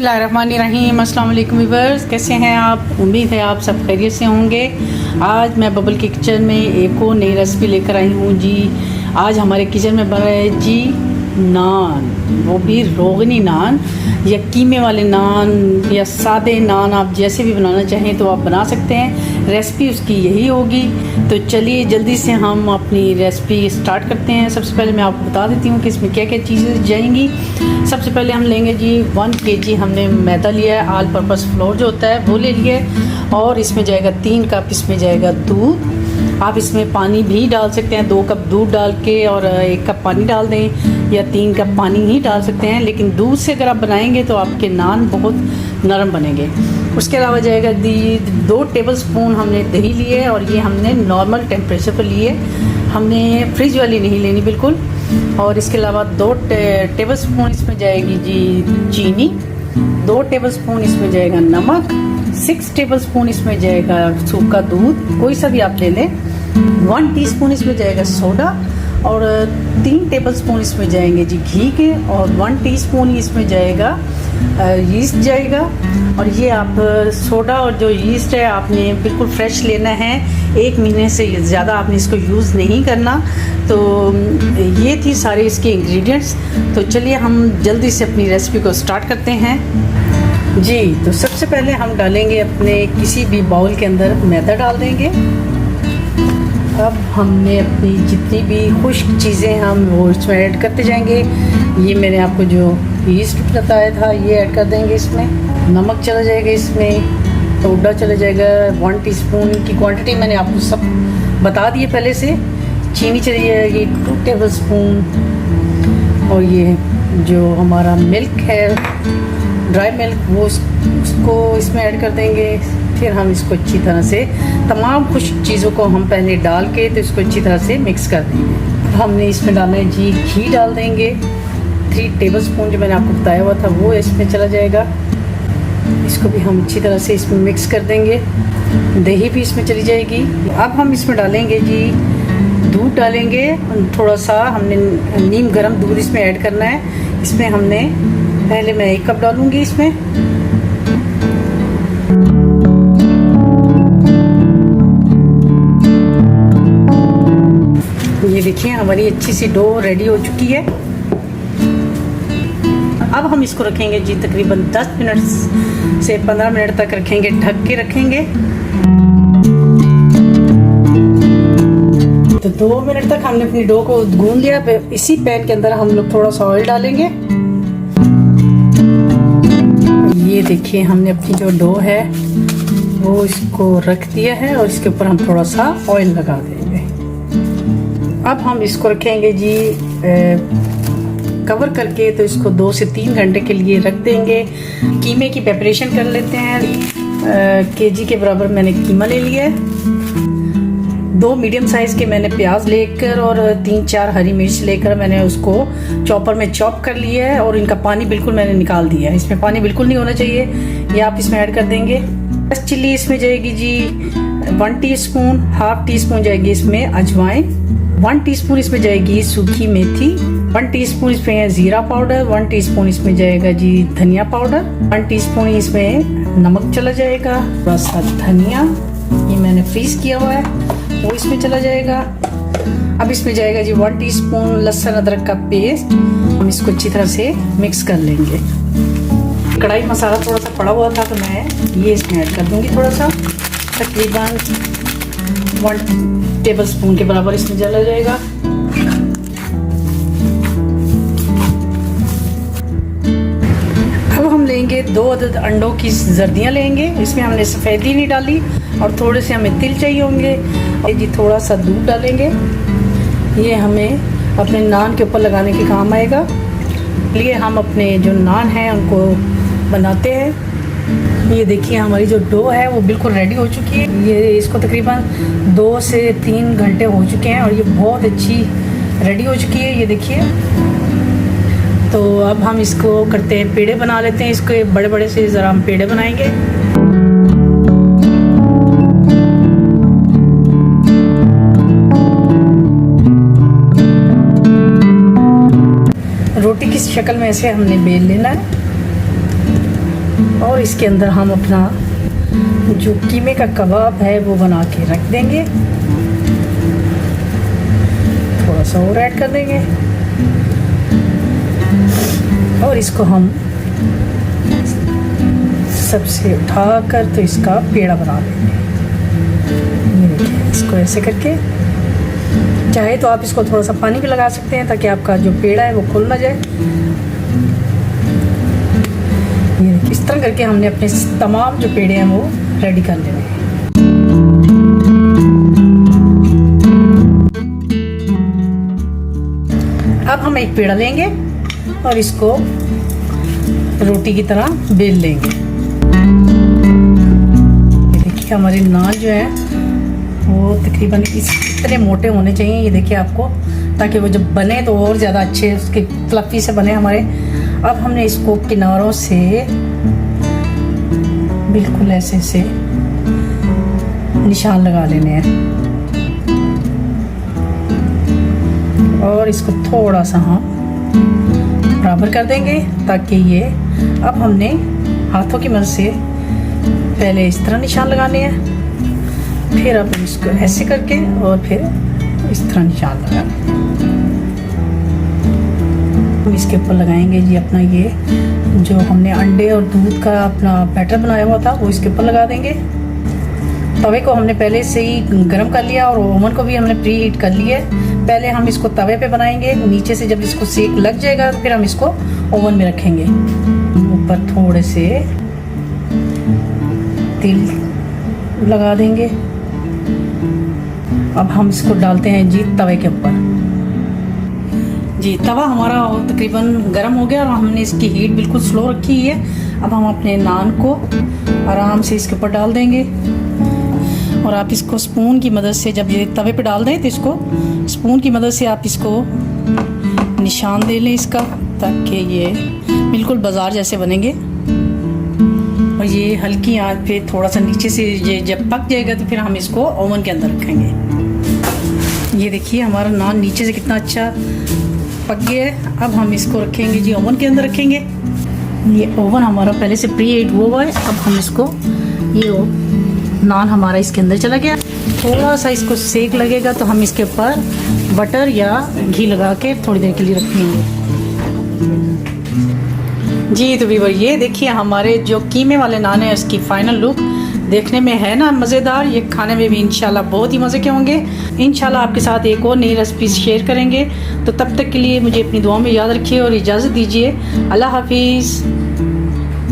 बिस्मिल्लाहिर्रहमानिर्रहीम। अस्सलाम वालेकुम व्यूअर्स, कैसे हैं आप? उम्मीद है आप सब खैरियत से होंगे। आज मैं बबल के किचन में एक और नई रेसिपी लेकर आई हूँ जी। आज हमारे किचन में बन रहा है जी नान, वो भी रोगनी नान या कीमे वाले नान या सादे नान, आप जैसे भी बनाना चाहें तो आप बना सकते हैं। रेसिपी उसकी यही होगी। तो चलिए जल्दी से हम अपनी रेसिपी स्टार्ट करते हैं। सबसे पहले मैं आपको बता देती हूँ कि इसमें क्या क्या चीज़ें जाएंगी। सबसे पहले हम लेंगे जी 1 kg हमने मैदा लिया है, ऑल पर्पस फ्लोर जो होता है वो ले लिया है। और इसमें जाएगा 3 कप, इसमें जाएगा दूध। आप इसमें पानी भी डाल सकते हैं, 2 कप दूध डाल के और 1 कप पानी डाल दें, या 3 कप पानी ही डाल सकते हैं। लेकिन दूध से अगर आप बनाएंगे तो आपके नान बहुत नरम बनेंगे। उसके अलावा जाएगा 2 टेबलस्पून हमने दही लिए, और ये हमने नॉर्मल टेम्परेचर पर लिए, हमने फ्रिज वाली नहीं लेनी बिल्कुल। और इसके अलावा 2 टेबलस्पून इसमें जाएगी जी चीनी, 2 टेबलस्पून इसमें जाएगा नमक, 6 टेबलस्पून इसमें जाएगा सूखा दूध, कोई सा भी आप ले लें। 1 टीस्पून इसमें जाएगा सोडा, और 3 टेबलस्पून इसमें जाएंगे जी घी के, और 1 टीस्पून इसमें जाएगा यीस्ट जाएगा। और ये आप सोडा और जो यीस्ट है आपने बिल्कुल फ्रेश लेना है, 1 महीने से ज़्यादा आपने इसको यूज़ नहीं करना। तो ये थी सारे इसके इंग्रेडिएंट्स। तो चलिए हम जल्दी से अपनी रेसिपी को स्टार्ट करते हैं जी। तो सबसे पहले हम डालेंगे अपने किसी भी बाउल के अंदर मैदा डाल देंगे। अब हमने अपनी जितनी भी खुश्क चीज़ें हम वो इसमें ऐड करते जाएंगे। ये मैंने आपको जो यीस्ट बताया था ये ऐड कर देंगे इसमें। नमक चला जाएगा इसमें, सोडा चला जाएगा 1 टीस्पून की क्वांटिटी मैंने आपको सब बता दी है पहले से। चीनी चली जाएगी 2 टेबलस्पून, और ये जो हमारा मिल्क है ड्राई मिल्क वो उसको इसमें ऐड कर देंगे। फिर हम इसको अच्छी तरह से तमाम खुश्क चीज़ों को हम पहले डाल के तो इसको अच्छी तरह से मिक्स कर देंगे। हमने इसमें डालना है जी घी डाल देंगे, 3 टेबलस्पून जो मैंने आपको बताया हुआ था वो इसमें चला जाएगा। इसको भी हम अच्छी तरह से इसमें मिक्स कर देंगे। दही भी इसमें चली जाएगी। अब हम इसमें डालेंगे जी दूध डालेंगे, थोड़ा सा हमने नीम गर्म दूध इसमें ऐड करना है। इसमें हमने पहले मैं 1 कप डालूंगी इसमें। ये देखिए हमारी अच्छी सी डो रेडी हो चुकी है। अब हम इसको रखेंगे जी तकरीबन 10 मिनट से 15 मिनट तक रखेंगे, ढक के रखेंगे। तो 2 मिनट तक हमने अपनी डो को गूंद लिया। इसी पैन के अंदर हम लोग थोड़ा सा ऑयल डालेंगे। ये देखिए हमने अपनी जो डो है वो इसको रख दिया है, और इसके ऊपर हम थोड़ा सा ऑयल लगा देंगे। अब हम इसको रखेंगे जी कवर करके, तो इसको 2 से 3 घंटे के लिए रख देंगे। कीमे की प्रिपरेशन कर लेते हैं। केजी के बराबर मैंने कीमा ले लिया है। 2 मीडियम साइज़ के मैंने प्याज लेकर और 3-4 हरी मिर्च लेकर मैंने उसको चॉपर में चॉप कर लिया है, और इनका पानी बिल्कुल मैंने निकाल दिया है। इसमें पानी बिल्कुल नहीं होना चाहिए। ये आप इसमें ऐड कर देंगे। बस चिल्ली इसमें जाएगी जी 1 टीस्पून, 1/2 टीस्पून जाएगी इसमें अजवाइन, 1 टीस्पून इसमें जाएगी सूखी मेथी, 1 टीस्पून इसमें ज़ीरा पाउडर, 1 टीस्पून इसमें जाएगा जी धनिया पाउडर, 1 टीस्पून इसमें नमक चला जाएगा, थोड़ा सा धनिया ये मैंने फ्रीज किया हुआ है वो इसमें चला जाएगा। अब इसमें जाएगा जी 1 टीस्पून लहसुन अदरक का पेस्ट। हम इसको अच्छी तरह से मिक्स कर लेंगे। कढ़ाई मसाला थोड़ा सा पड़ा हुआ था तो मैं ये इसमें ऐड कर दूंगी थोड़ा सा, तकरीबन 1 टेबलस्पून के बराबर इसमें चला जाएगा। अब हम लेंगे 2 अदद अंडों की जर्दियाँ लेंगे। इसमें हमने सफ़ेदी नहीं डाली, और थोड़े से हमें तिल चाहिए होंगे। और जी थोड़ा सा दूध डालेंगे, ये हमें अपने नान के ऊपर लगाने के काम आएगा। लिए हम अपने जो नान हैं उनको बनाते हैं। ये देखिए हमारी जो डो है वो बिल्कुल रेडी हो चुकी है। ये इसको तकरीबन 2 से 3 घंटे हो चुके हैं, और ये बहुत अच्छी रेडी हो चुकी है। ये देखिए। तो अब हम इसको करते हैं पेड़े बना लेते हैं। इसके बड़े बड़े से ज़रा हम पेड़े बनाएंगे। रोटी की शक्ल में ऐसे हमने बेल लेना है। और इसके अंदर हम अपना जो कीमे का कबाब है वो बना के रख देंगे, थोड़ा सा और ऐड कर देंगे और इसको हम सबसे उठाकर तो इसका पेड़ा बना लेंगे। ये देखिए, इसको ऐसे करके, चाहे तो आप इसको थोड़ा सा पानी भी लगा सकते हैं ताकि आपका जो पेड़ा है वो खुल ना जाए। ये देखिए, इस तरह करके हमने अपने तमाम जो पेड़े हैं वो रेडी कर लेने हैं। अब हम एक पेड़ा लेंगे और इसको रोटी की तरह बेल लेंगे। ये देखिए, हमारे नान जो है वो तकरीबन इतने मोटे होने चाहिए। ये देखिए आपको, ताकि वो जब बने तो और ज़्यादा अच्छे उसके फ्लफी से बने हमारे। अब हमने इसको किनारों से बिल्कुल ऐसे से निशान लगा लेने हैं और इसको थोड़ा सा हम बराबर कर देंगे ताकि ये, अब हमने हाथों की मदद से पहले इस तरह निशान लगाने हैं, फिर अब इसको ऐसे करके और फिर इस तरह निशान लगाने। हम इसके ऊपर लगाएंगे जी अपना ये जो हमने अंडे और दूध का अपना बैटर बनाया हुआ था वो इसके ऊपर लगा देंगे। तवे को हमने पहले से ही गर्म कर लिया और ओवन को भी हमने प्री हीट कर लिया है। पहले हम इसको तवे पे बनाएंगे, नीचे से जब इसको सेक लग जाएगा फिर हम इसको ओवन में रखेंगे। ऊपर थोड़े से तिल लगा देंगे। अब हम इसको डालते हैं जी तवे के ऊपर। जी तवा हमारा तकरीबन गर्म हो गया और हमने इसकी हीट बिल्कुल स्लो रखी है। अब हम अपने नान को आराम से इसके ऊपर डाल देंगे और आप इसको स्पून की मदद से, जब ये तवे पे डाल दें तो इसको स्पून की मदद से आप इसको निशान दे लें इसका, ताकि ये बिल्कुल बाजार जैसे बनेंगे। और ये हल्की आंच पे थोड़ा सा नीचे से ये जब पक जाएगा तो फिर हम इसको ओवन के अंदर रखेंगे। ये देखिए, हमारा नान नीचे से कितना अच्छा पक गया है। अब हम इसको रखेंगे जी ओवन के अंदर रखेंगे। ये ओवन हमारा पहले से प्री हीट हुआ है। अब हम इसको, ये नान हमारा इसके अंदर चला गया, थोड़ा सा इसको सेक लगेगा तो हम इसके ऊपर बटर या घी लगा के थोड़ी देर के लिए रखेंगे। जी तो व्यूअर, ये देखिए हमारे जो कीमे वाले नान है उसकी फाइनल लुक देखने में है ना मज़ेदार। ये खाने में भी इंशाल्लाह बहुत ही मज़े के होंगे। इंशाल्लाह आपके साथ एक और नई रेसिपी शेयर करेंगे। तो तब तक के लिए मुझे अपनी दुआ में याद रखिए और इजाज़त दीजिए। अल्लाह हाफिज़।